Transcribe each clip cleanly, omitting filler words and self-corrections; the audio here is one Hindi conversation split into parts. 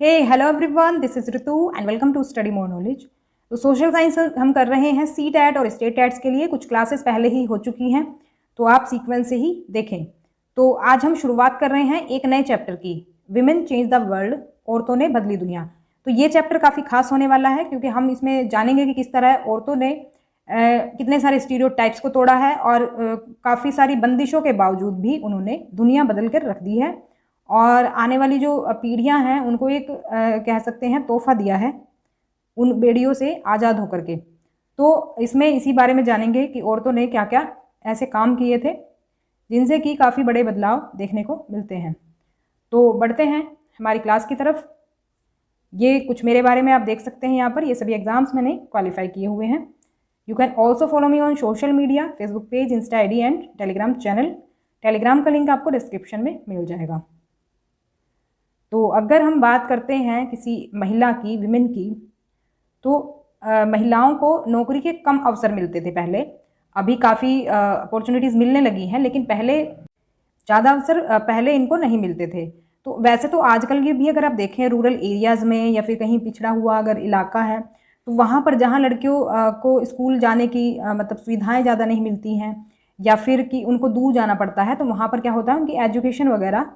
Hey hello everyone, this is Ritu and welcome to study more knowledge. तो सोशल साइंस हम कर रहे हैं सी टैट और स्टेट टैट्स के लिए। कुछ क्लासेस पहले ही हो चुकी हैं, तो आप सीक्वेंस से ही देखें। तो आज हम शुरुआत कर रहे हैं एक नए चैप्टर की, विमेन चेंज द वर्ल्ड, औरतों ने बदली दुनिया। तो ये चैप्टर काफ़ी खास होने वाला है क्योंकि हम इसमें जानेंगे कि किस तरह औरतों ने कितने सारे स्टीरियोटाइप्स को तोड़ा है और काफ़ी सारी बंदिशों के बावजूद भी उन्होंने दुनिया बदल कर रख दी है और आने वाली जो पीढ़ियां हैं उनको एक कह सकते हैं तोहफा दिया है उन बेड़ियों से आज़ाद होकर के। तो इसमें इसी बारे में जानेंगे कि औरतों ने क्या क्या ऐसे काम किए थे जिनसे कि काफ़ी बड़े बदलाव देखने को मिलते हैं। तो बढ़ते हैं हमारी क्लास की तरफ। ये कुछ मेरे बारे में आप देख सकते हैं यहाँ पर, ये सभी एग्जाम्स मैंने क्वालिफाई किए हुए हैं। You can also follow me on social media, Facebook page, Insta ID and Telegram channel. Telegram का लिंक आपको डिस्क्रिप्शन में मिल जाएगा। तो अगर हम बात करते हैं किसी महिला की, विमेन की, तो महिलाओं को नौकरी के कम अवसर मिलते थे पहले। अभी काफ़ी अपॉर्चुनिटीज़ मिलने लगी हैं, लेकिन पहले ज़्यादा अवसर पहले इनको नहीं मिलते थे। तो वैसे तो आजकल की भी अगर आप देखें रूरल एरियाज़ में या फिर कहीं पिछड़ा हुआ अगर इलाका है, तो वहाँ पर जहाँ लड़कियों को स्कूल जाने की मतलब सुविधाएं ज़्यादा नहीं मिलती हैं या फिर कि उनको दूर जाना पड़ता है, तो वहाँ पर क्या होता है, उनकी एजुकेशन वगैरह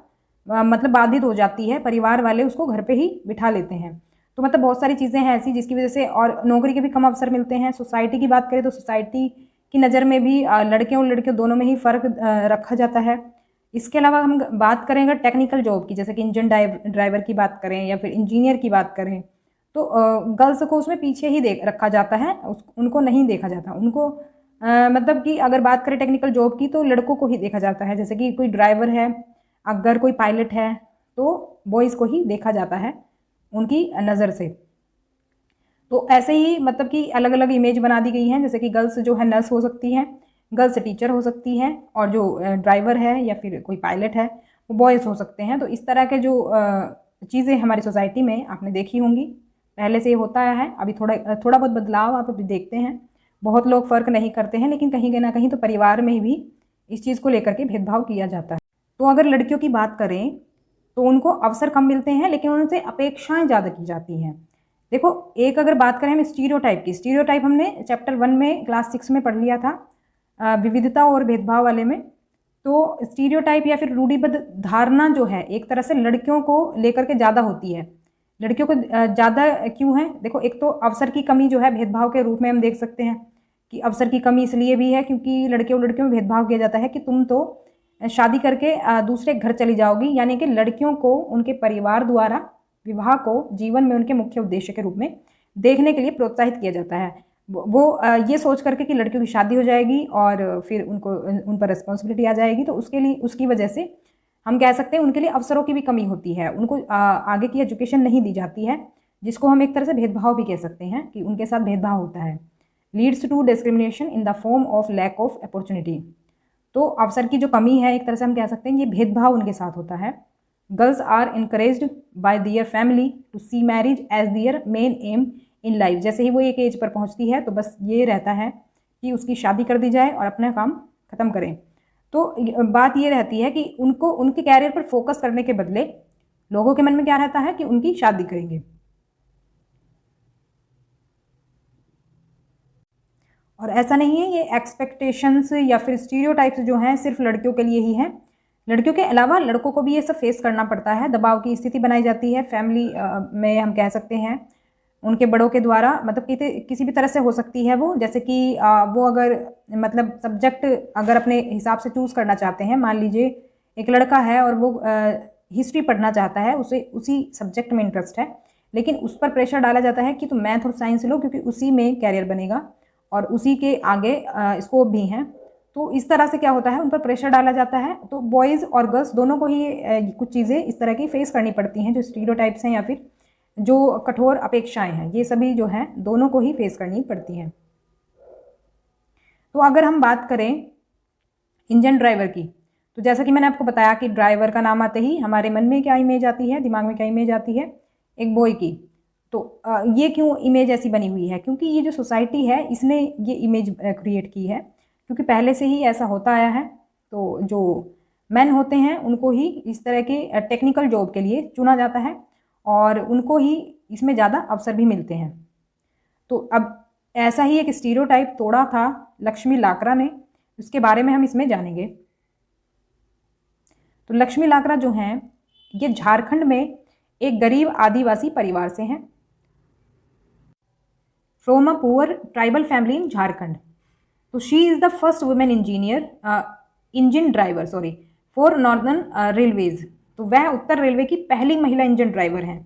मतलब बाधित हो जाती है। परिवार वाले उसको घर पे ही बिठा लेते हैं। तो मतलब बहुत सारी चीज़ें हैं ऐसी जिसकी वजह से, और नौकरी के भी कम अवसर मिलते हैं। सोसाइटी की बात करें तो सोसाइटी की नज़र में भी लड़के और लड़कियों दोनों में ही फ़र्क रखा जाता है। इसके अलावा हम बात करें अगर टेक्निकल जॉब की, जैसे कि इंजन ड्राइवर की बात करें या फिर इंजीनियर की बात करें, तो गर्ल्स को उसमें पीछे ही देख रखा जाता है, उनको नहीं देखा जाता। उनको मतलब कि अगर बात करें टेक्निकल जॉब की तो लड़कों को ही देखा जाता है। जैसे कि कोई ड्राइवर है, अगर कोई पायलट है, तो बॉयज़ को ही देखा जाता है उनकी नज़र से। तो ऐसे ही मतलब कि अलग अलग इमेज बना दी गई हैं। जैसे कि गर्ल्स जो है नर्स हो सकती हैं, गर्ल्स टीचर हो सकती हैं, और जो ड्राइवर है या फिर कोई पायलट है वो बॉयज़ हो सकते हैं। तो इस तरह के जो चीज़ें हमारी सोसाइटी में आपने देखी होंगी, पहले से ये होता आया है। अभी थोड़ा थोड़ा बहुत बदलाव आप अभी देखते हैं। बहुत लोग फ़र्क नहीं करते हैं, लेकिन कहीं ना कहीं तो परिवार में भी इस चीज़ को लेकर के भेदभाव किया जाता है। तो अगर लड़कियों की बात करें तो उनको अवसर कम मिलते हैं, लेकिन उनसे अपेक्षाएं ज़्यादा की जाती हैं। देखो, एक अगर बात करें हम स्टीरियोटाइप की, स्टीरियोटाइप हमने चैप्टर 1 में क्लास 6 में पढ़ लिया था, विविधता और भेदभाव वाले में। तो स्टीरियोटाइप या फिर रूढ़िबद्ध धारणा जो है एक तरह से लड़कियों को लेकर के ज़्यादा होती है। लड़कियों को ज़्यादा क्यों है? देखो, एक तो अवसर की कमी जो है भेदभाव के रूप में हम देख सकते हैं कि अवसर की कमी इसलिए भी है क्योंकि लड़कियों लड़कियों में भेदभाव किया जाता है कि तुम तो शादी करके दूसरे घर चली जाओगी, यानी कि लड़कियों को उनके परिवार द्वारा विवाह को जीवन में उनके मुख्य उद्देश्य के रूप में देखने के लिए प्रोत्साहित किया जाता है। वो ये सोच करके कि लड़कियों की शादी हो जाएगी और फिर उनको उन पर रिस्पॉन्सिबिलिटी आ जाएगी, तो उसके लिए उसकी वजह से हम कह सकते हैं उनके लिए अवसरों की भी कमी होती है। उनको आगे की एजुकेशन नहीं दी जाती है, जिसको हम एक तरह से भेदभाव भी कह सकते हैं कि उनके साथ भेदभाव होता है। Leads to discrimination in the form of lack of opportunity. तो अवसर की जो कमी है एक तरह से हम कह सकते हैं ये भेदभाव उनके साथ होता है। Girls are encouraged by their family to see marriage as their main aim in life. जैसे ही वो एक एज पर पहुंचती है तो बस ये रहता है कि उसकी शादी कर दी जाए और अपना काम खत्म करें। तो बात ये रहती है कि उनको उनके कैरियर पर फोकस करने के बदले लोगों के मन में क्या रहता है कि उनकी शादी करेंगे। और ऐसा नहीं है, ये एक्सपेक्टेशंस या फिर स्टीरियोटाइप्स जो हैं सिर्फ लड़कियों के लिए ही हैं। लड़कियों के अलावा लड़कों को भी ये सब फेस करना पड़ता है। दबाव की स्थिति बनाई जाती है फैमिली में, हम कह सकते हैं उनके बड़ों के द्वारा। मतलब किसी भी तरह से हो सकती है वो, जैसे कि वो अगर मतलब सब्जेक्ट अगर अपने हिसाब से चूज़ करना चाहते हैं, मान लीजिए एक लड़का है और वो हिस्ट्री पढ़ना चाहता है, उसे उसी सब्जेक्ट में इंटरेस्ट है, लेकिन उस पर प्रेशर डाला जाता है कि तुम मैथ और साइंस लो क्योंकि उसी में कैरियर बनेगा और उसी के आगे स्कोप भी हैं। तो इस तरह से क्या होता है, उन पर प्रेशर डाला जाता है। तो बॉयज़ और गर्ल्स दोनों को ही कुछ चीज़ें इस तरह की फेस करनी पड़ती हैं, जो स्टीरियोटाइप्स हैं या फिर जो कठोर अपेक्षाएं हैं, ये सभी जो हैं दोनों को ही फेस करनी पड़ती हैं। तो अगर हम बात करें इंजन ड्राइवर की, तो जैसा कि मैंने आपको बताया कि ड्राइवर का नाम आते ही हमारे मन में क्या इमेज आती है, दिमाग में क्या इमेज आती है, एक बॉय की। तो ये क्यों इमेज ऐसी बनी हुई है? क्योंकि ये जो सोसाइटी है इसने ये इमेज क्रिएट की है, क्योंकि पहले से ही ऐसा होता आया है। तो जो मैन होते हैं उनको ही इस तरह के टेक्निकल जॉब के लिए चुना जाता है और उनको ही इसमें ज़्यादा अवसर भी मिलते हैं। तो अब ऐसा ही एक स्टीरियोटाइप तोड़ा था लक्ष्मी लाकरा ने, उसके बारे में हम इसमें जानेंगे। तो लक्ष्मी लाकरा जो हैं ये झारखंड में एक गरीब आदिवासी परिवार से हैं, from a poor tribal family in Jharkhand. तो she is the first women engine driver for northern railways. तो वह उत्तर रेलवे की पहली महिला इंजन ड्राइवर हैं।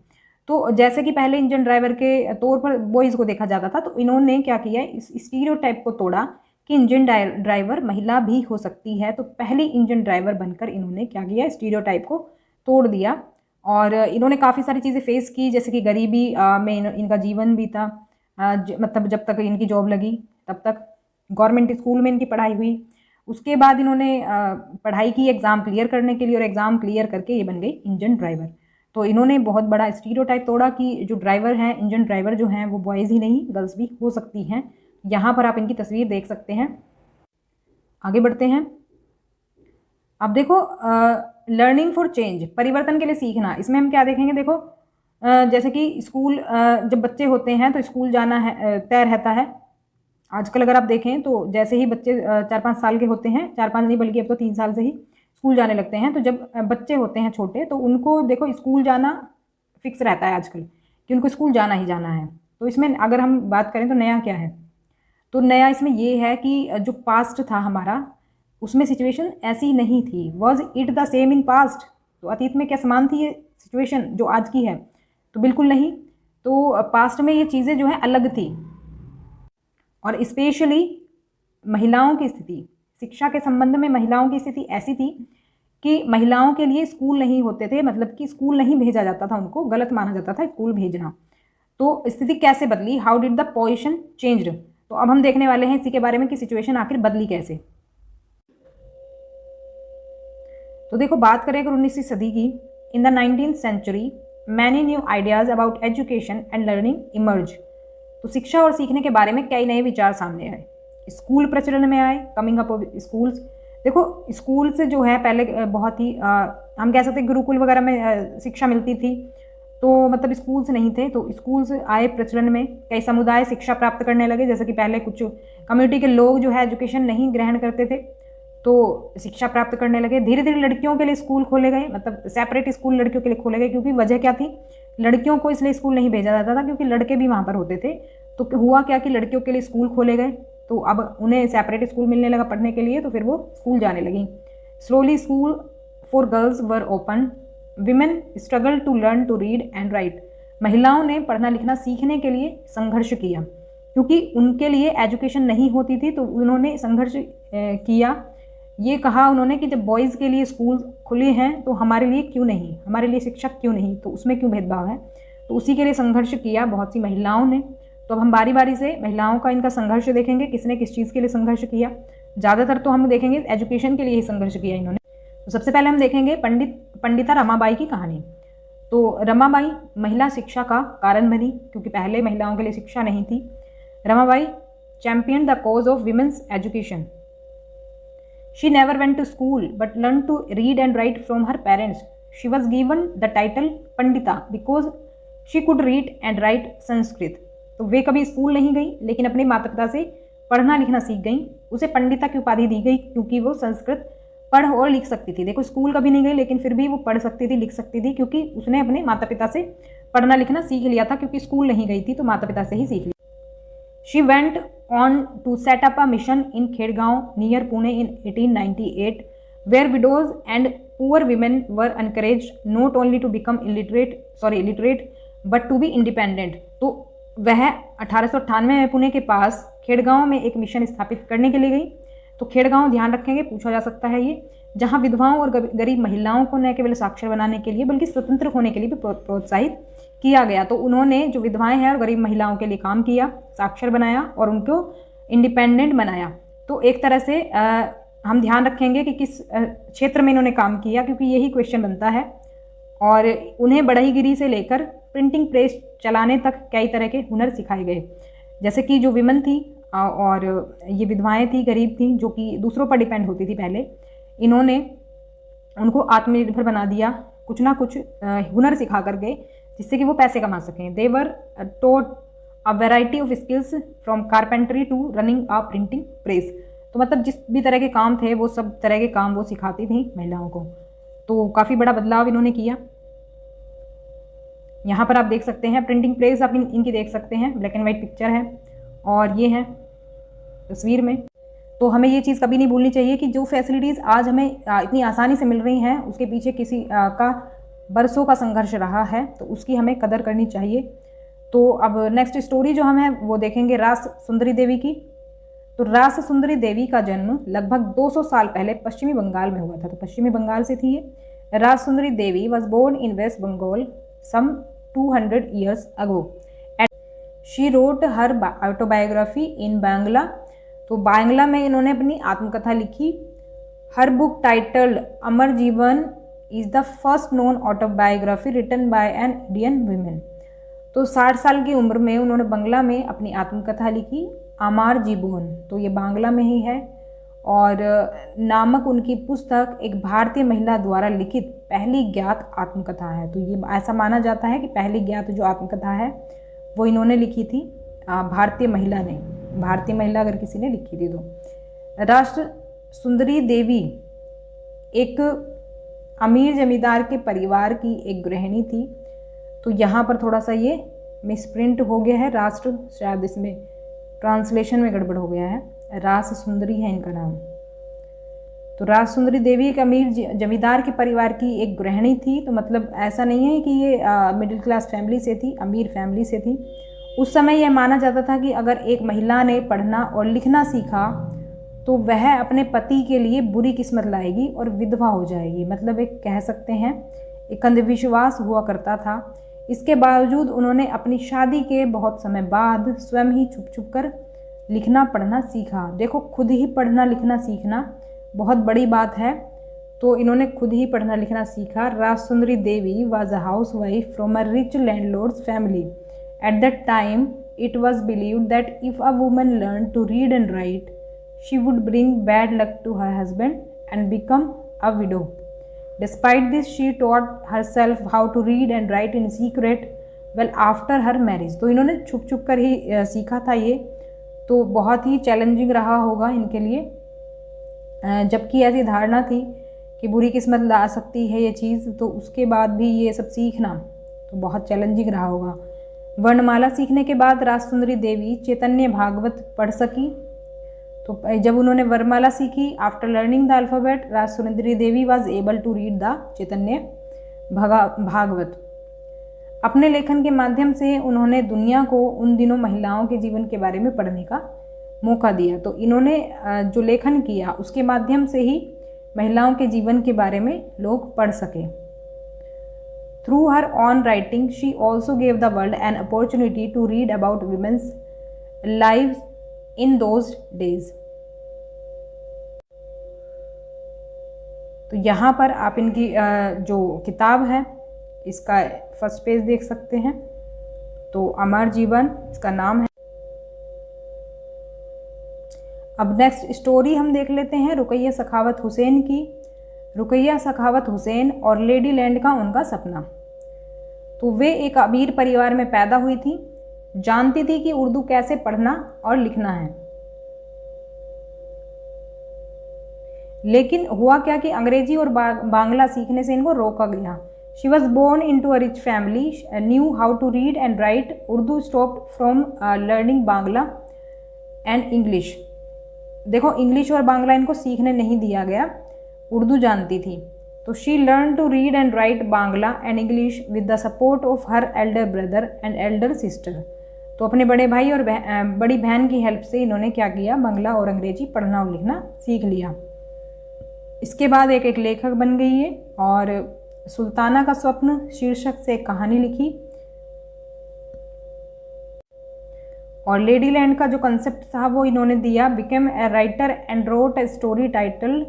तो जैसे कि पहले इंजन ड्राइवर के तौर पर बॉयज़ को देखा जाता था, तो इन्होंने क्या किया, इस स्टीरियोटाइप को तोड़ा कि इंजन ड्राइवर महिला भी हो सकती है। तो पहली इंजन ड्राइवर बनकर इन्होंने क्या किया, स्टीरियोटाइप को तोड़ दिया। और इन्होंने काफ़ी सारी चीज़ें फेस की, जैसे कि गरीबी में इनका जीवन बीता, मतलब जब तक इनकी जॉब लगी तब तक गवर्नमेंट स्कूल में इनकी पढ़ाई हुई। उसके बाद इन्होंने पढ़ाई की एग्ज़ाम क्लियर करने के लिए, और एग्ज़ाम क्लियर करके ये बन गई इंजन ड्राइवर। तो इन्होंने बहुत बड़ा स्टीरियोटाइप तोड़ा कि जो ड्राइवर हैं, इंजन ड्राइवर जो हैं, वो बॉयज़ ही नहीं गर्ल्स भी हो सकती हैं। यहाँ पर आप इनकी तस्वीर देख सकते हैं। आगे बढ़ते हैं। अब देखो, लर्निंग फॉर चेंज, परिवर्तन के लिए सीखना। इसमें हम क्या देखेंगे, देखो जैसे कि स्कूल, जब बच्चे होते हैं तो स्कूल जाना है तय रहता है। आजकल अगर आप देखें तो जैसे ही बच्चे 4-5 साल के होते हैं, 4-5 नहीं बल्कि अब तो 3 साल से ही स्कूल जाने लगते हैं। तो जब बच्चे होते हैं छोटे, तो उनको देखो स्कूल जाना फिक्स रहता है आजकल कि उनको स्कूल जाना ही जाना है। तो इसमें अगर हम बात करें तो नया क्या है, तो नया इसमें ये है कि जो पास्ट था हमारा, उसमें सिचुएशन ऐसी नहीं थी। Was it the same in past, तो अतीत में क्या समान थी ये सिचुएशन जो आज की है, तो बिल्कुल नहीं। तो पास्ट में ये चीज़ें जो है अलग थी। और स्पेशली महिलाओं की स्थिति, शिक्षा के संबंध में महिलाओं की स्थिति ऐसी थी कि महिलाओं के लिए स्कूल नहीं होते थे, मतलब कि स्कूल नहीं भेजा जाता था, उनको गलत माना जाता था स्कूल भेजना। तो स्थिति कैसे बदली, how did the position changed, तो अब हम देखने वाले हैं इसी के बारे में कि सिचुएशन आखिर बदली कैसे। तो देखो, बात करें अगर 19वीं सदी की, in the 19th century many new ideas about education and learning emerge. तो शिक्षा और सीखने के बारे में कई नए विचार सामने आए। स्कूल प्रचलन में आए, कमिंग अप ऑफ स्कूल्स। देखो स्कूल से जो है पहले बहुत ही हम कह सकते हैं गुरुकुल वगैरह में शिक्षा मिलती थी, तो मतलब स्कूल्स नहीं थे। तो स्कूल्स आए प्रचलन में, कई समुदाय शिक्षा प्राप्त करने लगे। जैसे कि पहले कुछ कम्युनिटी के लोग जो है एजुकेशन नहीं ग्रहण करते थे, तो शिक्षा प्राप्त करने लगे। धीरे धीरे लड़कियों के लिए स्कूल खोले गए, मतलब सेपरेट स्कूल लड़कियों के लिए खोले गए, क्योंकि वजह क्या थी, लड़कियों को इसलिए स्कूल नहीं भेजा जाता था क्योंकि लड़के भी वहाँ पर होते थे। तो हुआ क्या कि लड़कियों के लिए स्कूल खोले गए, तो अब उन्हें सेपरेट स्कूल मिलने लगा पढ़ने के लिए, तो फिर वो स्कूल जाने लगी। Slowly school for girls were open, women struggle to learn to read and write. महिलाओं ने पढ़ना लिखना सीखने के लिए संघर्ष किया, क्योंकि उनके लिए एजुकेशन नहीं होती थी, तो उन्होंने संघर्ष किया। ये कहा उन्होंने कि जब बॉयज़ के लिए स्कूल खुले हैं तो हमारे लिए क्यों नहीं, हमारे लिए शिक्षक क्यों नहीं, तो उसमें क्यों भेदभाव है। तो उसी के लिए संघर्ष किया बहुत सी महिलाओं ने। तो अब हम बारी बारी से महिलाओं का इनका संघर्ष देखेंगे, किसने किस चीज़ के लिए संघर्ष किया। ज़्यादातर तो हम देखेंगे एजुकेशन के लिए ही संघर्ष किया इन्होंने। तो सबसे पहले हम देखेंगे पंडिता रमाबाई की कहानी। तो रमाबाई महिला शिक्षा का कारण बनी, क्योंकि पहले महिलाओं के लिए शिक्षा नहीं थी। Ramabai champion the cause of women's education. She never went to school but learned to read and write from her parents. She was given the title Pandita because she could read and write Sanskrit. तो वे कभी स्कूल नहीं गई, लेकिन अपने माता पिता से पढ़ना लिखना सीख गई। उसे पंडिता की उपाधि दी गई क्योंकि वो संस्कृत पढ़ और लिख सकती थी। देखो स्कूल कभी नहीं गई, लेकिन फिर भी वो पढ़ सकती थी, लिख सकती थी, क्योंकि उसने अपने माता पिता से पढ़ना लिखना सीख लिया था, क्योंकि स्कूल नहीं गई थी तो माता पिता से ही सीख लिया। She went on to set up a mission in Khedgaon near Pune in 1898, where widows and poor women were encouraged not only to become illiterate but to be independent. तो वह 1898 में पुणे के पास खेड़गांव में एक मिशन स्थापित करने के लिए गई। तो खेड़गांव ध्यान रखेंगे, पूछा जा सकता है ये, जहाँ विधवाओं और गरीब महिलाओं को न केवल साक्षर बनाने के लिए बल्कि स्वतंत्र होने के लिए भी प्रोत्साहित किया गया। तो उन्होंने जो विधवाएं हैं और गरीब महिलाओं के लिए काम किया, साक्षर बनाया और उनको इंडिपेंडेंट बनाया। तो एक तरह से हम ध्यान रखेंगे कि किस क्षेत्र में इन्होंने काम किया, क्योंकि यही क्वेश्चन बनता है। और उन्हें बढ़ईगिरी से लेकर प्रिंटिंग प्रेस चलाने तक कई तरह के हुनर सिखाए गए। जैसे कि जो विमेन थी और ये विधवाएं थी, गरीब थी, जो कि दूसरों पर डिपेंड होती थी पहले, इन्होंने उनको आत्मनिर्भर बना दिया, कुछ ना कुछ हुनर सिखा कर गए, जिससे कि वो पैसे कमा सकें। They were taught a variety of skills from carpentry to running a printing press. तो मतलब जिस भी तरह के काम थे वो सब तरह के काम वो सिखाती थी महिलाओं को। तो काफ़ी बड़ा बदलाव इन्होंने किया। यहाँ पर आप देख सकते हैं प्रिंटिंग प्रेस, आप इनकी देख सकते हैं, ब्लैक एंड वाइट पिक्चर है और ये है तस्वीर में। तो हमें ये चीज़ कभी नहीं भूलनी चाहिए कि जो फैसिलिटीज़ आज हमें इतनी आसानी से मिल रही हैं उसके पीछे किसी का बरसों का संघर्ष रहा है, तो उसकी हमें कदर करनी चाहिए। तो अब नेक्स्ट स्टोरी जो हम है वो देखेंगे रास सुंदरी देवी की। तो रास सुंदरी देवी का जन्म लगभग 200 साल पहले पश्चिमी बंगाल में हुआ था। तो पश्चिमी बंगाल से थी ये। रास सुंदरी Devi was born in west Bengal some 200 years ago. She wrote her autobiography in Bangla. तो बांग्ला में इन्होंने अपनी आत्मकथा लिखी। हर book titled Amar Jiban is the first known autobiography written by an Indian women. तो 60 साल की उम्र में उन्होंने बांग्ला में अपनी आत्मकथा लिखी अमर जीवन, तो ये बांग्ला में ही है। और नामक उनकी पुस्तक एक भारतीय महिला द्वारा लिखित पहली ज्ञात आत्मकथा है। तो ये ऐसा माना जाता है कि पहली ज्ञात जो आत्मकथा है वो इन्होंने लिखी थी, भारतीय महिला ने। भारतीय महिला अगर किसी ने लिखी थी तो। राष्ट्र सुंदरी देवी एक अमीर जमींदार के परिवार की एक गृहिणी थी। तो यहाँ पर थोड़ा सा ये मिसप्रिंट हो गया है, राष्ट्र शायद इसमें ट्रांसलेशन में गड़बड़ हो गया है। रास सुंदरी है इनका नाम। तो रास सुंदरी देवी एक अमीर जमींदार के परिवार की एक गृहिणी थी। तो मतलब ऐसा नहीं है कि ये मिडिल क्लास फैमिली से थी, अमीर फैमिली से थी। उस समय यह माना जाता था कि अगर एक महिला ने पढ़ना और लिखना सीखा तो वह अपने पति के लिए बुरी किस्मत लाएगी और विधवा हो जाएगी। मतलब एक कह सकते हैं एक अंधविश्वास हुआ करता था। इसके बावजूद उन्होंने अपनी शादी के बहुत समय बाद स्वयं ही छुप छुप कर लिखना पढ़ना सीखा। देखो, खुद ही पढ़ना लिखना सीखना बहुत बड़ी बात है। तो इन्होंने खुद ही पढ़ना लिखना सीखा। रास सुंदरी Devi was a housewife from a rich landlords family. At that time it was believed that if a woman learn to read and write she would bring bad luck to her husband and become a widow. Despite this, she taught herself how to read and write in secret well after her marriage. तो इन्होंने छुप छुप कर ही सीखा था ये। तो बहुत ही चैलेंजिंग रहा होगा इनके लिए, जबकि ऐसी धारणा थी कि बुरी किस्मत ला सकती है ये चीज़, तो उसके बाद भी ये सब सीखना तो बहुत चैलेंजिंग रहा होगा। वर्णमाला सीखने के बाद रास सुंदरी देवी चैतन्य भागवत पढ़ सकी। तो जब उन्होंने वर्णमाला सीखी, after learning the alphabet, Ras Sundari Devi was able to read the Chaitanya Bhagavata. अपने लेखन के माध्यम से उन्होंने दुनिया को उन दिनों महिलाओं के जीवन के बारे में पढ़ने का मौका दिया। तो इन्होंने जो लेखन किया उसके माध्यम से ही महिलाओं के जीवन के बारे में लोग पढ़ सके। Through her own writing she also gave the world an opportunity to read about women's lives in those days. तो यहाँ पर आप इनकी जो किताब है इसका फर्स्ट पेज देख सकते हैं। तो अमर जीवन इसका नाम है। अब नेक्स्ट स्टोरी हम देख लेते हैं रुकैया सखावत हुसैन की। रुकैया सखावत हुसैन और लेडी लैंड का उनका सपना। तो वे एक अमीर परिवार में पैदा हुई थी, जानती थी कि उर्दू कैसे पढ़ना और लिखना है। लेकिन हुआ क्या कि अंग्रेजी और बांग्ला सीखने से इनको रोका गया। She was born into a rich family, knew how to read and write. Urdu stopped from learning Bangla and English. देखो, इंग्लिश और बांग्ला इनको सीखने नहीं दिया गया, उर्दू जानती थी। तो she learn to read and write Bangla and English with the support of her elder brother and elder sister. तो अपने बड़े भाई और बड़ी बहन की हेल्प से इन्होंने क्या किया, बांग्ला और अंग्रेजी पढ़ना और लिखना सीख लिया। इसके बाद एक लेखक बन गई है और सुल्ताना का स्वप्न शीर्षक से एक कहानी लिखी। और लेडी लैंड का जो कंसेप्ट था वो इन्होंने दिया, became a writer and wrote a story title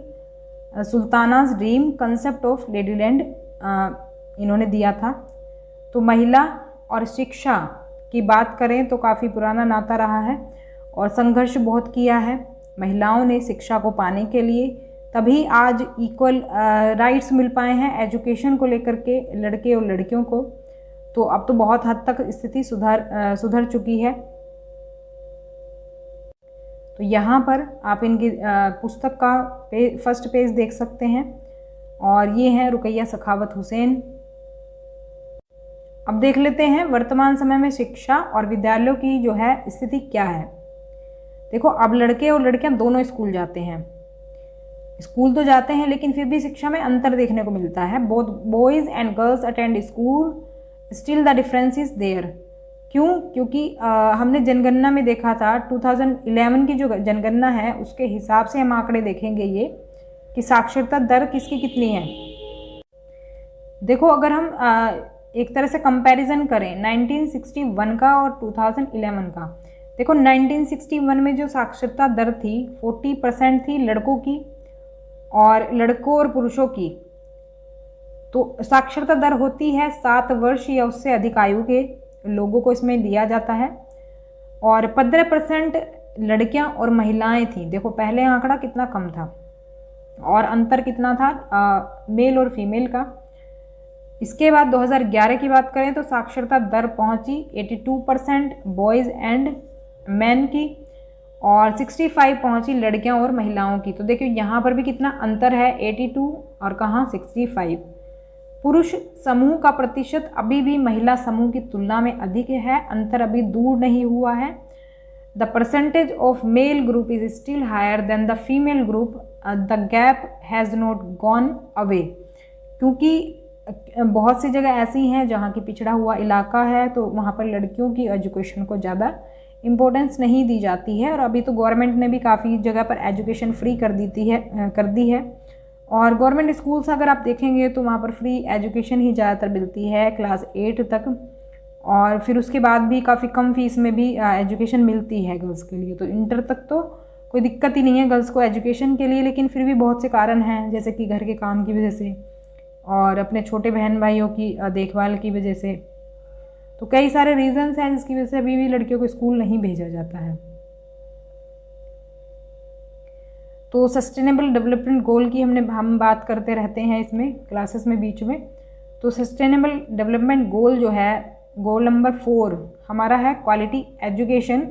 Sultana's dream concept of lady land इन्होंने दिया था। तो महिला और शिक्षा की बात करें तो काफ़ी पुराना नाता रहा है और संघर्ष बहुत किया है महिलाओं ने शिक्षा को पाने के लिए, तभी आज इक्वल राइट्स मिल पाए हैं एजुकेशन को लेकर के लड़के और लड़कियों को। तो अब तो बहुत हद तक स्थिति सुधर चुकी है। तो यहाँ पर आप इनकी पुस्तक का फर्स्ट पेज देख सकते हैं, और ये है रुकैया सखावत हुसैन। अब देख लेते हैं वर्तमान समय में शिक्षा और विद्यालयों की जो है स्थिति क्या है। देखो, अब लड़के और लड़कियां दोनों स्कूल जाते हैं, स्कूल तो जाते हैं लेकिन फिर भी शिक्षा में अंतर देखने को मिलता है। Both boys and girls attend school, still the difference is there. क्यों? क्योंकि हमने जनगणना में देखा था 2011 की जो जनगणना है उसके हिसाब से हम आंकड़े देखेंगे ये कि साक्षरता दर किसकी कितनी है। देखो, अगर हम एक तरह से कंपैरिजन करें 1961 का और 2011 का, देखो 1961 में जो साक्षरता दर थी 40% थी लड़कों की और लड़कों और पुरुषों की। तो साक्षरता दर होती है 7 वर्ष या उससे अधिक आयु के लोगों को इसमें दिया जाता है, और 15% लड़कियां और महिलाएं थी। देखो, पहले आंकड़ा कितना कम था और अंतर कितना था मेल और फीमेल का। इसके बाद 2011 की बात करें तो साक्षरता दर पहुंची 82% बॉयज़ एंड मैन की, और 65 पहुंची लड़कियां और महिलाओं की। तो देखिए यहाँ पर भी कितना अंतर है, 82 और कहाँ 65। पुरुष समूह का प्रतिशत अभी भी महिला समूह की तुलना में अधिक है, अंतर अभी दूर नहीं हुआ है। The percentage of male group is still higher than the female group, the gap has not gone away. क्योंकि बहुत सी जगह ऐसी हैं जहाँ की पिछड़ा हुआ इलाका है, तो वहाँ पर लड़कियों की एजुकेशन को ज़्यादा इम्पोर्टेंस नहीं दी जाती है। और अभी तो गवर्नमेंट ने भी काफ़ी जगह पर एजुकेशन फ्री कर दी है। और गवर्नमेंट स्कूल्स अगर आप देखेंगे तो वहाँ पर फ्री एजुकेशन ही ज़्यादातर मिलती है क्लास 8 तक, और फिर उसके बाद भी काफ़ी कम फीस में भी एजुकेशन मिलती है गर्ल्स के लिए। तो इंटर तक तो कोई दिक्कत ही नहीं है गर्ल्स को एजुकेशन के लिए, लेकिन फिर भी बहुत से कारण हैं, जैसे कि घर के काम की वजह से और अपने छोटे बहन भाइयों की देखभाल की वजह से। तो कई सारे रीजंस हैं जिसकी वजह से अभी भी लड़कियों को स्कूल नहीं भेजा जाता है। तो सस्टेनेबल डेवलपमेंट गोल की हम बात करते रहते हैं इसमें क्लासेस में बीच में। तो सस्टेनेबल डेवलपमेंट गोल जो है, गोल नंबर 4 हमारा है क्वालिटी एजुकेशन,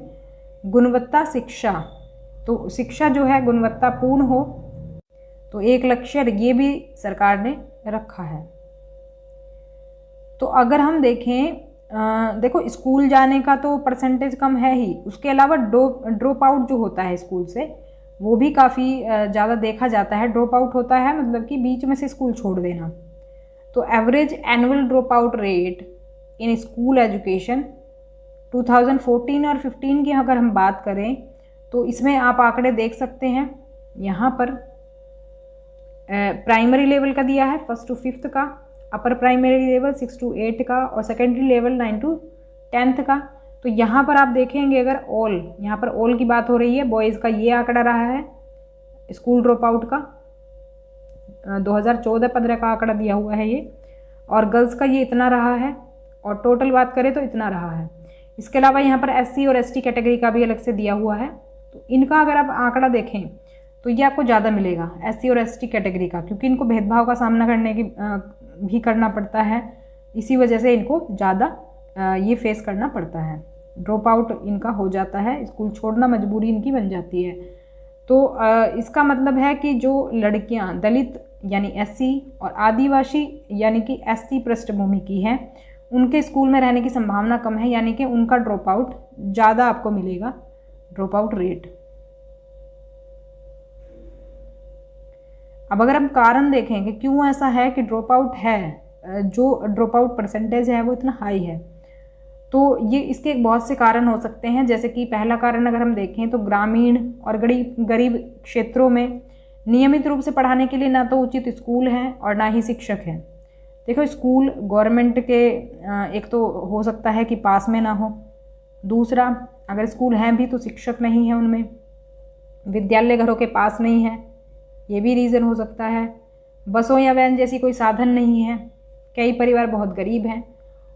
गुणवत्ता शिक्षा। तो शिक्षा जो है गुणवत्तापूर्ण हो, तो एक लक्ष्य ये भी सरकार ने रखा है। तो अगर हम देखें, देखो स्कूल जाने का तो परसेंटेज कम है ही, उसके अलावा ड्रॉप आउट जो होता है स्कूल से वो भी काफ़ी ज़्यादा देखा जाता है। ड्रॉप आउट होता है मतलब कि बीच में से स्कूल छोड़ देना। तो average annual drop out rate in school education 2014 और 15 की अगर हम बात करें तो इसमें आप आंकड़े देख सकते हैं। यहाँ पर प्राइमरी लेवल का दिया है 1st to 5th का, अपर प्राइमरी लेवल 6 to 8 का, और सेकेंडरी लेवल 9 to 10th का। तो यहाँ पर आप देखेंगे अगर यहाँ पर ऑल की बात हो रही है, बॉयज़ का ये आंकड़ा रहा है स्कूल ड्रॉप आउट का 2014-15 का आंकड़ा दिया हुआ है ये, और गर्ल्स का ये इतना रहा है, और टोटल बात करें तो इतना रहा है। इसके अलावा यहाँ पर SC और ST कैटेगरी का भी अलग से दिया हुआ है। तो इनका अगर आप आंकड़ा देखें तो ये आपको ज़्यादा मिलेगा SC और ST कैटेगरी का, क्योंकि इनको भेदभाव का सामना भी करना पड़ता है, इसी वजह से इनको ज़्यादा ये फेस करना पड़ता है। ड्रॉप आउट इनका हो जाता है, स्कूल छोड़ना मजबूरी इनकी बन जाती है। तो इसका मतलब है कि जो लड़कियां दलित यानी SC और आदिवासी यानी कि ST पृष्ठभूमि की हैं, उनके स्कूल में रहने की संभावना कम है, यानी कि उनका ड्रॉप आउट ज़्यादा आपको मिलेगा, ड्रॉप आउट रेट। अब अगर हम कारण देखें कि क्यों ऐसा है कि ड्रॉप आउट है, जो ड्रॉप आउट परसेंटेज है वो इतना हाई है, तो ये इसके बहुत से कारण हो सकते हैं। जैसे कि पहला कारण अगर हम देखें तो ग्रामीण और गरीब क्षेत्रों में नियमित रूप से पढ़ाने के लिए ना तो उचित स्कूल हैं और ना ही शिक्षक हैं। देखो, स्कूल गवर्नमेंट के एक तो हो सकता है कि पास में ना हो, दूसरा अगर स्कूल हैं भी तो शिक्षक नहीं है उनमें, विद्यालय घरों के पास नहीं है, ये भी रीज़न हो सकता है। बसों या वैन जैसी कोई साधन नहीं है, कई परिवार बहुत गरीब हैं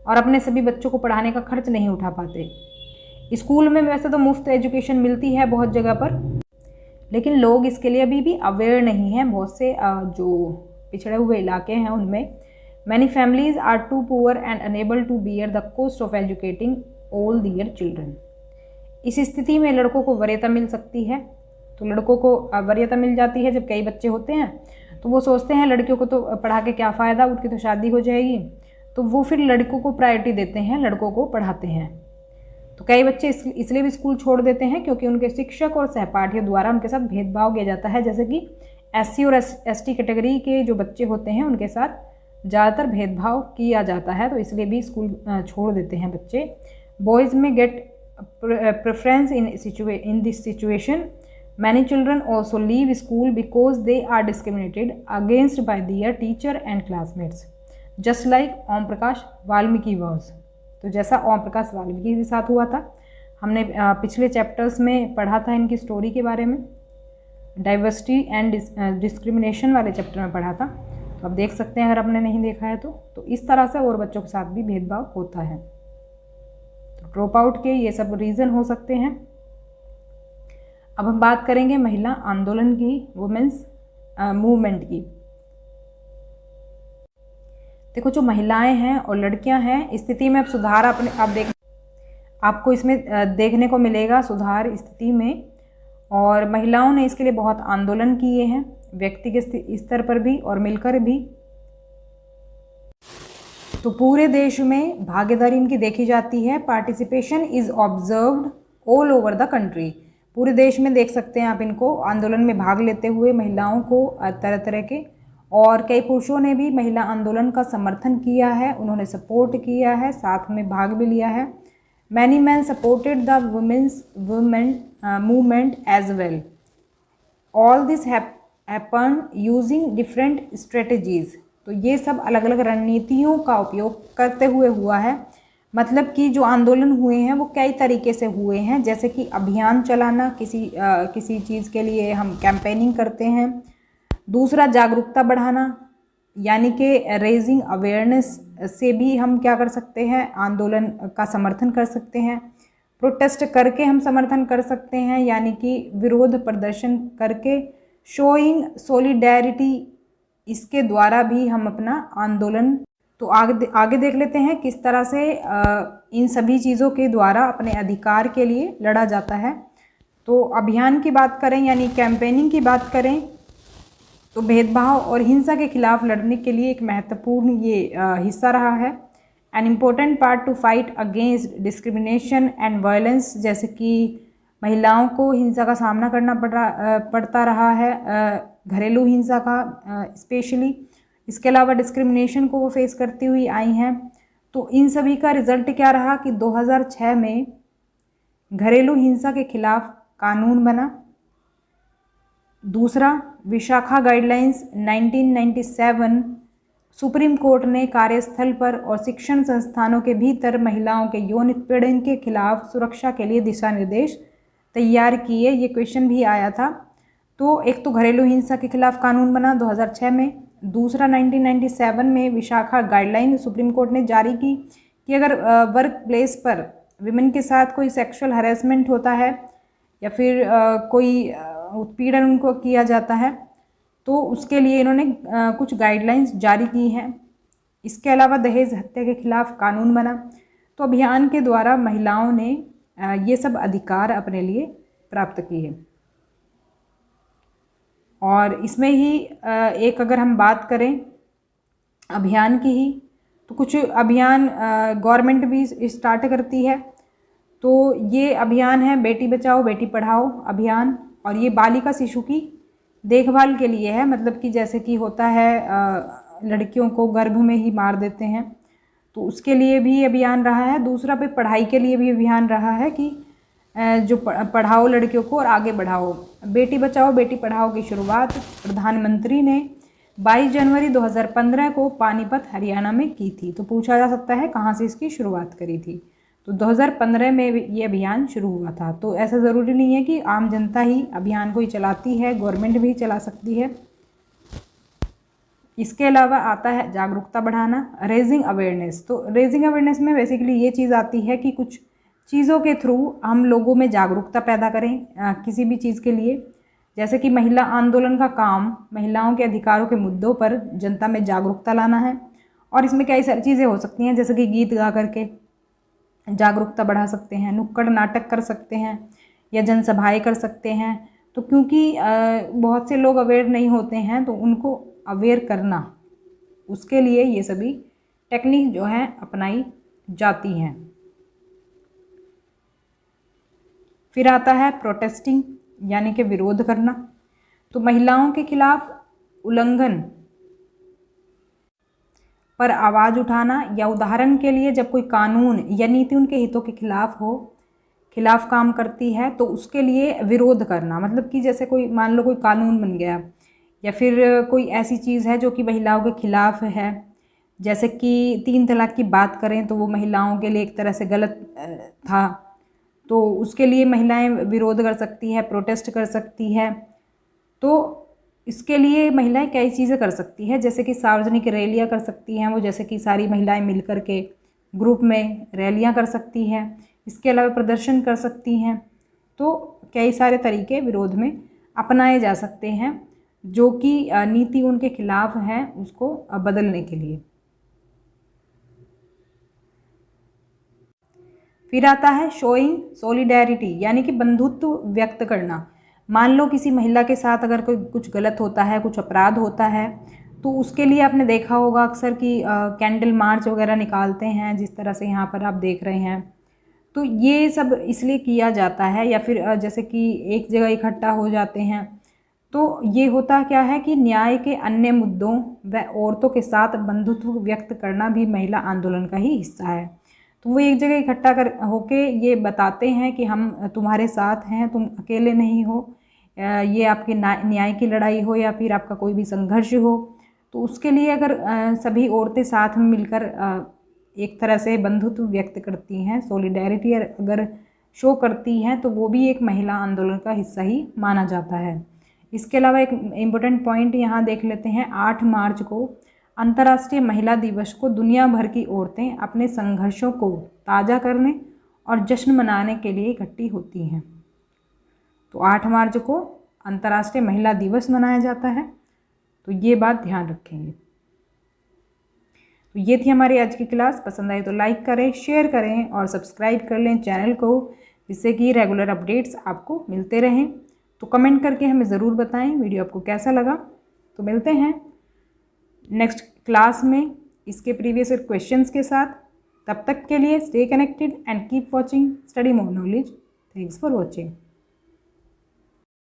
और अपने सभी बच्चों को पढ़ाने का खर्च नहीं उठा पाते। स्कूल में वैसे तो मुफ्त एजुकेशन मिलती है बहुत जगह पर, लेकिन लोग इसके लिए अभी भी अवेयर नहीं हैं। बहुत से जो पिछड़े हुए इलाके हैं उनमें many families are too poor and unable to bear the cost of educating all their children. इस स्थिति में लड़कों को वरीयता मिल सकती है। तो लड़कों को वरीयता मिल जाती है जब कई बच्चे होते हैं, तो वो सोचते हैं लड़कियों को तो पढ़ा के क्या फ़ायदा, उनकी तो शादी हो जाएगी, तो वो फिर लड़कों को प्रायोरिटी देते हैं, लड़कों को पढ़ाते हैं। तो कई बच्चे इसलिए भी स्कूल छोड़ देते हैं क्योंकि उनके शिक्षक और सहपाठियों द्वारा उनके साथ भेदभाव किया जाता है। जैसे कि SC और ST कैटेगरी के जो बच्चे होते हैं उनके साथ ज़्यादातर भेदभाव किया जाता है, तो इसलिए भी स्कूल छोड़ देते हैं बच्चे। Boys may get preference in this situation. Many children also leave school because they are discriminated against by their teacher and classmates, just like Om Prakash Valmiki was. तो जैसा ओम प्रकाश वाल्मीकि के साथ हुआ था, हमने पिछले चैप्टर्स में पढ़ा था इनकी स्टोरी के बारे में, डाइवर्सिटी एंड डिस्क्रिमिनेशन वाले चैप्टर में पढ़ा था। तो आप देख सकते हैं अगर आपने नहीं देखा है तो इस तरह से और बच्चों के साथ भी भेदभाव होता है। तो ड्रॉप आउट के ये सब रीज़न हो सकते हैं। अब हम बात करेंगे महिला आंदोलन की, वुमेन्स मूवमेंट की। देखो जो महिलाएं हैं और लड़कियां हैं, स्थिति में अब सुधार आपको इसमें देखने को मिलेगा सुधार स्थिति में। और महिलाओं ने इसके लिए बहुत आंदोलन किए हैं, व्यक्तिगत स्तर पर भी और मिलकर भी। तो पूरे देश में भागीदारी इनकी देखी जाती है। Participation is observed all over the country. पूरे देश में देख सकते हैं आप इनको आंदोलन में भाग लेते हुए, महिलाओं को तरह तरह के। और कई पुरुषों ने भी महिला आंदोलन का समर्थन किया है, उन्होंने सपोर्ट किया है, साथ में भाग भी लिया है। Many man supported the women's movement as well. All this happen using different strategies. तो ये सब अलग अलग रणनीतियों का उपयोग करते हुए हुआ है। मतलब कि जो आंदोलन हुए हैं वो कई तरीके से हुए हैं, जैसे कि अभियान चलाना, किसी चीज़ के लिए हम कैंपेनिंग करते हैं। दूसरा जागरूकता बढ़ाना, यानी कि रेजिंग अवेयरनेस से भी हम क्या कर सकते हैं, आंदोलन का समर्थन कर सकते हैं। प्रोटेस्ट करके हम समर्थन कर सकते हैं, यानी कि विरोध प्रदर्शन करके। शोइंग सॉलिडेरिटी, इसके द्वारा भी हम अपना आंदोलन। तो आगे देख लेते हैं किस तरह से इन सभी चीज़ों के द्वारा अपने अधिकार के लिए लड़ा जाता है। तो अभियान की बात करें यानी कैंपेनिंग की बात करें तो भेदभाव और हिंसा के खिलाफ लड़ने के लिए एक महत्वपूर्ण ये हिस्सा रहा है। An important part two fight against discrimination and violence, जैसे कि महिलाओं को हिंसा का सामना करना पड़ता रहा है, घरेलू हिंसा का स्पेशली। इसके अलावा डिस्क्रिमिनेशन को वो फेस करती हुई आई हैं। तो इन सभी का रिजल्ट क्या रहा कि 2006 में घरेलू हिंसा के खिलाफ कानून बना। दूसरा, विशाखा गाइडलाइंस 1997, सुप्रीम कोर्ट ने कार्यस्थल पर और शिक्षण संस्थानों के भीतर महिलाओं के यौन उत्पीड़न के खिलाफ सुरक्षा के लिए दिशा निर्देश तैयार किए। ये क्वेश्चन भी आया था। तो एक तो घरेलू हिंसा के खिलाफ कानून बना 2006 में। दूसरा 1997 में विशाखा गाइडलाइन सुप्रीम कोर्ट ने जारी की कि अगर वर्क प्लेस पर विमेन के साथ कोई सेक्सुअल हरेसमेंट होता है या फिर कोई उत्पीड़न उनको किया जाता है तो उसके लिए इन्होंने कुछ गाइडलाइंस जारी की हैं। इसके अलावा दहेज हत्या के खिलाफ कानून बना। तो अभियान के द्वारा महिलाओं ने ये सब अधिकार अपने लिए प्राप्त किए। और इसमें ही एक अगर हम बात करें अभियान की ही, तो कुछ अभियान गवर्नमेंट भी स्टार्ट करती है। तो ये अभियान है बेटी बचाओ बेटी पढ़ाओ अभियान, और ये बालिका शिशु की देखभाल के लिए है। मतलब कि जैसे कि होता है लड़कियों को गर्भ में ही मार देते हैं, तो उसके लिए भी अभियान रहा है। दूसरा पे पढ़ाई के लिए भी अभियान रहा है कि जो पढ़ाओ लड़कियों को और आगे बढ़ाओ। बेटी बचाओ बेटी पढ़ाओ की शुरुआत प्रधानमंत्री ने 22 जनवरी 2015 को पानीपत हरियाणा में की थी। तो पूछा जा सकता है कहाँ से इसकी शुरुआत करी थी। तो 2015 में ये अभियान शुरू हुआ था। तो ऐसा ज़रूरी नहीं है कि आम जनता ही अभियान को ही चलाती है, गवर्नमेंट भी चला सकती है। इसके अलावा आता है जागरूकता बढ़ाना, रेजिंग अवेयरनेस। तो रेजिंग अवेयरनेस में बेसिकली ये चीज़ आती है कि कुछ चीज़ों के थ्रू हम लोगों में जागरूकता पैदा करें किसी भी चीज़ के लिए। जैसे कि महिला आंदोलन का काम महिलाओं के अधिकारों के मुद्दों पर जनता में जागरूकता लाना है। और इसमें कई सारी चीज़ें हो सकती हैं, जैसे कि गीत गा करके जागरूकता बढ़ा सकते हैं, नुक्कड़ नाटक कर सकते हैं या जनसभाएं कर सकते हैं। तो क्योंकि बहुत से लोग अवेयर नहीं होते हैं, तो उनको अवेयर करना, उसके लिए ये सभी टेक्निक जो है अपनाई जाती हैं। फिर आता है प्रोटेस्टिंग, यानी कि विरोध करना। तो महिलाओं के खिलाफ उल्लंघन पर आवाज़ उठाना, या उदाहरण के लिए जब कोई कानून या नीति उनके हितों के खिलाफ काम करती है, तो उसके लिए विरोध करना। मतलब कि जैसे कोई मान लो कोई कानून बन गया, या फिर कोई ऐसी चीज़ है जो कि महिलाओं के खिलाफ है, जैसे कि 3 तलाक की बात करें तो वो महिलाओं के लिए एक तरह से गलत था, तो उसके लिए महिलाएं विरोध कर सकती है, प्रोटेस्ट कर सकती है। तो इसके लिए महिलाएं कई चीज़ें कर सकती है, जैसे कि सार्वजनिक रैलियां कर सकती हैं वो, जैसे कि सारी महिलाएं मिलकर के ग्रुप में रैलियां कर सकती हैं। इसके अलावा प्रदर्शन कर सकती हैं। तो कई सारे तरीके विरोध में अपनाए जा सकते हैं, जो कि नीति उनके खिलाफ है उसको बदलने के लिए। फिर आता है शोइंग सॉलिडेरिटी, यानी कि बंधुत्व व्यक्त करना। मान लो किसी महिला के साथ अगर कोई कुछ गलत होता है, कुछ अपराध होता है, तो उसके लिए आपने देखा होगा अक्सर कि कैंडल मार्च वगैरह निकालते हैं, जिस तरह से यहाँ पर आप देख रहे हैं। तो ये सब इसलिए किया जाता है, या फिर जैसे कि एक जगह इकट्ठा हो जाते हैं। तो ये होता क्या है कि न्याय के अन्य मुद्दों व औरतों के साथ बंधुत्व व्यक्त करना भी महिला आंदोलन का ही हिस्सा है। तो वो एक जगह इकट्ठा कर होके ये बताते हैं कि हम तुम्हारे साथ हैं, तुम अकेले नहीं हो। ये आपके न्याय की लड़ाई हो या फिर आपका कोई भी संघर्ष हो, तो उसके लिए अगर सभी औरतें साथ में मिलकर एक तरह से बंधुत्व व्यक्त करती हैं, सॉलिडेरिटी अगर शो करती हैं, तो वो भी एक महिला आंदोलन का हिस्सा ही माना जाता है। इसके अलावा एक इम्पोर्टेंट पॉइंट यहाँ देख लेते हैं। 8 मार्च को अंतर्राष्ट्रीय महिला दिवस को दुनिया भर की औरतें अपने संघर्षों को ताज़ा करने और जश्न मनाने के लिए इकट्ठी होती हैं। तो 8 मार्च को अंतर्राष्ट्रीय महिला दिवस मनाया जाता है, तो ये बात ध्यान रखेंगे। तो ये थी हमारी आज की क्लास। पसंद आई तो लाइक करें, शेयर करें और सब्सक्राइब कर लें चैनल को, जिससे कि रेगुलर अपडेट्स आपको मिलते रहें। तो कमेंट करके हमें ज़रूर बताएं वीडियो आपको कैसा लगा। तो मिलते हैं नेक्स्ट क्लास में इसके प्रीवियस क्वेश्चंस के साथ। तब तक के लिए stay connected and keep watching study more knowledge. Thanks for watching.